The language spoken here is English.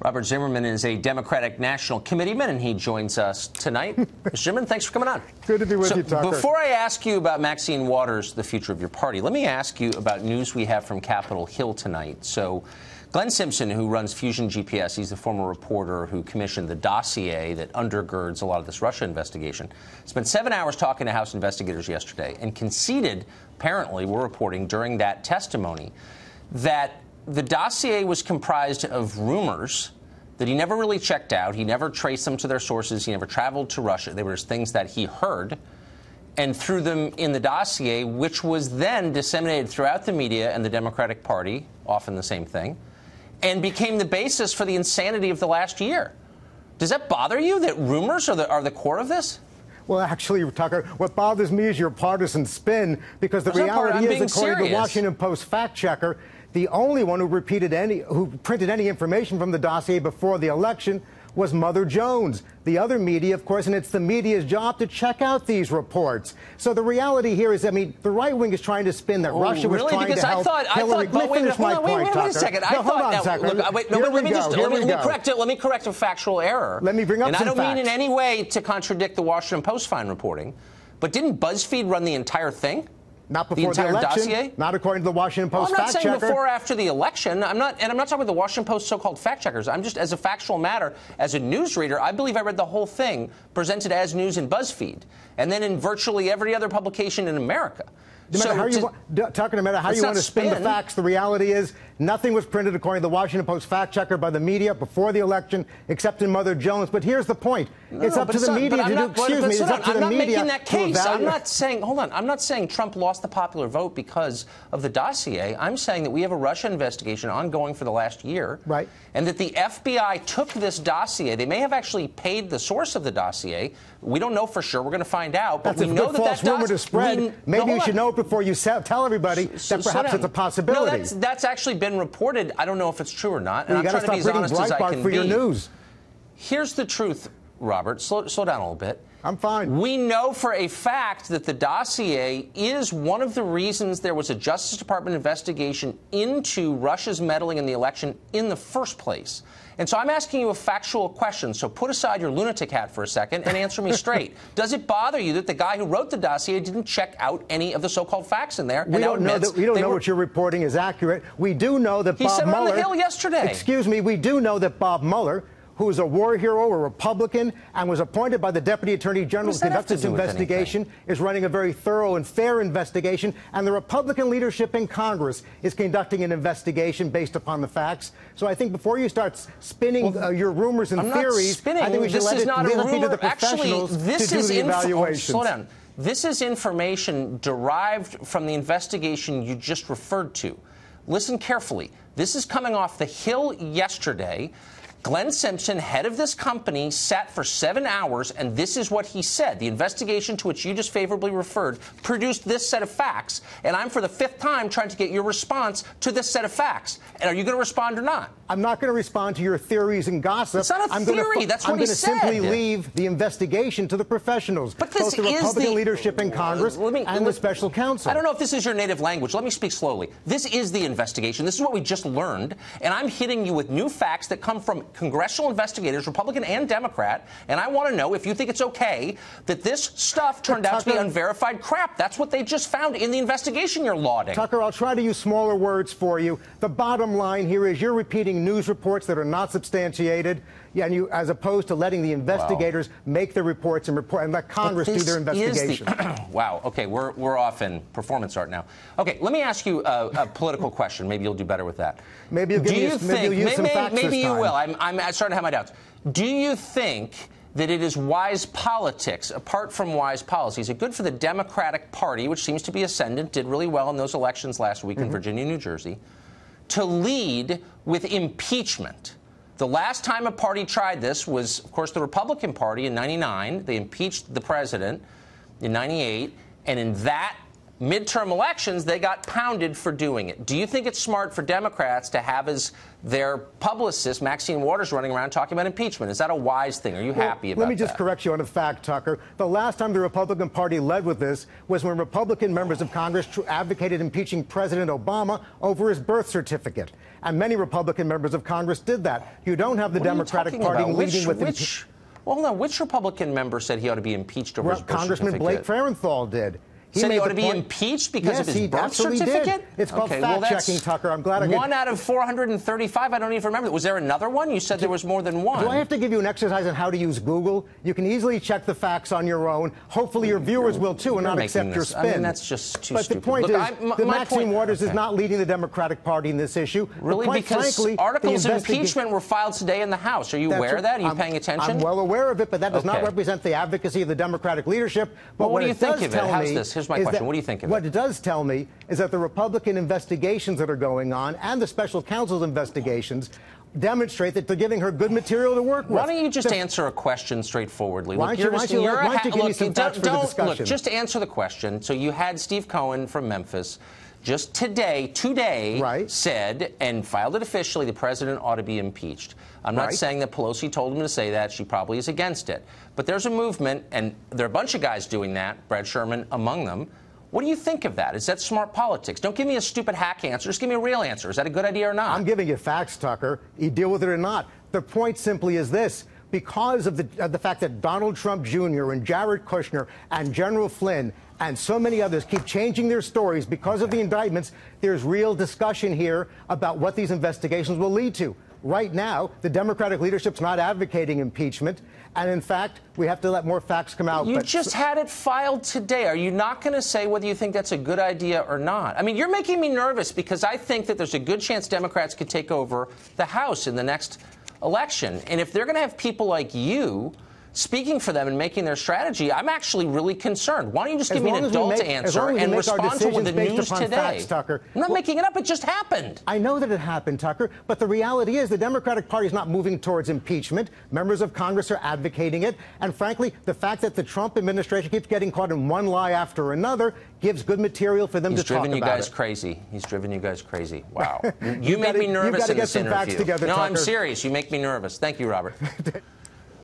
Robert Zimmerman is a Democratic National Committeeman, and he joins us tonight. Mr. Zimmerman, thanks for coming on. Good to be with you, Tucker. Before I ask you about Maxine Waters, the future of your party, let me ask you about news we have from Capitol Hill tonight. So Glenn Simpson, who runs Fusion GPS, he's the former reporter who commissioned the dossier that undergirds a lot of this Russia investigation, spent 7 hours talking to House investigators yesterday and conceded, apparently, we're reporting during that testimony, that the dossier was comprised of rumors that he never really checked out. He never traced them to their sources. He never traveled to Russia. They were just things that he heard and threw them in the dossier, which was then disseminated throughout the media and the Democratic Party, often the same thing, and became the basis for the insanity of the last year. Does that bother you that rumors are the core of this? Well, actually, Tucker, what bothers me is your partisan spin, because the reality is, according to the Washington Post fact checker, the only one who printed any information from the dossier before the election was Mother Jones. The other media, of course, and it's the media's job to check out these reports. So the reality here is, I mean, the right wing is trying to spin that Russia was trying to help Hillary. Let me finish my point, Tucker. Wait a second. Let me correct a factual error. Let me bring up some facts. And I don't mean in any way to contradict the Washington Post fine reporting, but didn't BuzzFeed run the entire thing? Not before the election. Dossier? Not according to the Washington Post fact checker. I'm not saying before or after the election. I'm not talking about the Washington Post so-called fact checkers. I'm just, as a factual matter, as a news reader, I believe I read the whole thing presented as news in BuzzFeed, and then in virtually every other publication in America. No matter how you want to spin the facts, the reality is nothing was printed according to the Washington Post fact checker by the media before the election, except in Mother Jones. But here's the point: it's up to the media to do. Excuse me, it's up to the media. I'm not making that case. I'm not saying. Hold on. I'm not saying Trump lost the popular vote because of the dossier. I'm saying that we have a Russia investigation ongoing for the last year, right? And that the FBI took this dossier. They may have actually paid the source of the dossier. We don't know for sure. We're going to find out. But that's we know that false rumor to spread. Maybe you should know before you tell everybody that perhaps it's a possibility. No, that's actually been reported. I don't know if it's true or not. And I'm trying to be as honest as I can be. Your news. Here's the truth, Robert. Slow down a little bit. I'm fine. We know for a fact that the dossier is one of the reasons there was a Justice Department investigation into Russia's meddling in the election in the first place. And so I'm asking you a factual question. So put aside your lunatic hat for a second and answer me straight. Does it bother you that the guy who wrote the dossier didn't check out any of the so-called facts in there? We don't know what you're reporting is accurate. We do know that Bob Mueller. He said on the Hill yesterday. Excuse me. We do know that Bob Mueller, who is a war hero, a Republican, and was appointed by the Deputy Attorney General to conduct this investigation, is running a very thorough and fair investigation, and the Republican leadership in Congress is conducting an investigation based upon the facts. So I think before you start spinning your rumors and theories, I think we should let it be to the professionals to do the evaluations. Slow down. This is information derived from the investigation you just referred to. Listen carefully. This is coming off the Hill yesterday. Glenn Simpson, head of this company, sat for 7 hours, and this is what he said. The investigation to which you just favorably referred produced this set of facts, and I'm for the 5th time trying to get your response to this set of facts. And are you going to respond or not? I'm not going to respond to your theories and gossip. It's not a theory. That's what he said. I'm going to simply leave the investigation to the professionals, but this both the Republican leadership in Congress and the special counsel. I don't know if this is your native language. Let me speak slowly. This is the investigation. This is what we just learned, and I'm hitting you with new facts that come from congressional investigators, Republican and Democrat, and I want to know if you think it's okay that this stuff turned out to be unverified crap. That's what they just found in the investigation you're lauding. Tucker, I'll try to use smaller words for you. The bottom line here is you're repeating news reports that are not substantiated, and you, as opposed to letting the investigators make their reports and let Congress do their investigation. Wow. Okay, we're off in performance art now. Okay, let me ask you a political question. Maybe you'll do better with that. Maybe you'll use some facts this time. Maybe you will. I'm starting to have my doubts. Do you think that it is wise politics, apart from wise policies, good for the Democratic Party, which seems to be ascendant, did really well in those elections last week in Virginia, New Jersey, to lead with impeachment? The last time a party tried this was, of course, the Republican Party in '99. They impeached the president in '98. And in that midterm elections, they got pounded for doing it. Do you think it's smart for Democrats to have as their publicist, Maxine Waters, running around talking about impeachment? Is that a wise thing? Are you happy about that? Let me just correct you on a fact, Tucker. The last time the Republican Party led with this was when Republican members of Congress advocated impeaching President Obama over his birth certificate. And many Republican members of Congress did that. You don't have the Democratic Party leading with impeachment. Well, hold on. Which Republican member said he ought to be impeached over his birth Congressman certificate? Blake Farenthold did. He said he ought to be impeached because of his birth certificate? Did. It's called fact-checking, Tucker. I'm glad I One out of 435. I don't even remember. Was there another one? You said there was more than one. Do I have to give you an exercise on how to use Google? You can easily check the facts on your own. Hopefully your viewers will, too, and not accept your spin. I mean, that's just too stupid. But the point is, Maxine Waters is not leading the Democratic Party in this issue. Really? Because articles of impeachment were filed today in the House. Are you aware of that? Are you paying attention? I'm well aware of it, but that does not represent the advocacy of the Democratic leadership. But what do you think of it? How's this? Here's my question. What do you think of it? What it does tell me is that the Republican investigations that are going on and the special counsel's investigations demonstrate that they're giving her good material to work with. Why don't you just answer a question straightforwardly? Why don't you give me some facts for the discussion? Look, just answer the question. So you had Steve Cohen from Memphis just today said and filed it officially the president ought to be impeached. I'm not saying that Pelosi told him to say that. She probably is against it. But there's a movement, and there are a bunch of guys doing that, Brad Sherman among them. What do you think of that? Is that smart politics? Don't give me a stupid hack answer. Just give me a real answer. Is that a good idea or not? I'm giving you facts, Tucker. You deal with it or not. The point simply is this. Because of the fact that Donald Trump Jr. and Jared Kushner and General Flynn and so many others keep changing their stories because of the indictments, there's real discussion here about what these investigations will lead to. Right now, the Democratic leadership's not advocating impeachment. And in fact, we have to let more facts come out. You just had it filed today. Are you not going to say whether you think that's a good idea or not? I mean, you're making me nervous because I think that there's a good chance Democrats could take over the House in the next election. And if they're going to have people like you speaking for them and making their strategy, I'm actually really concerned. Why don't you just give me an adult answer and respond to the news today? Facts, Tucker. I'm not making it up. It just happened. I know that it happened, Tucker. But the reality is the Democratic Party is not moving towards impeachment. Members of Congress are advocating it. And frankly, the fact that the Trump administration keeps getting caught in one lie after another gives good material for them to talk about it. He's driven you guys crazy. He's driven you guys crazy. Wow. You made me nervous in this interview. Together, no, Tucker. I'm serious. You make me nervous. Thank you, Robert.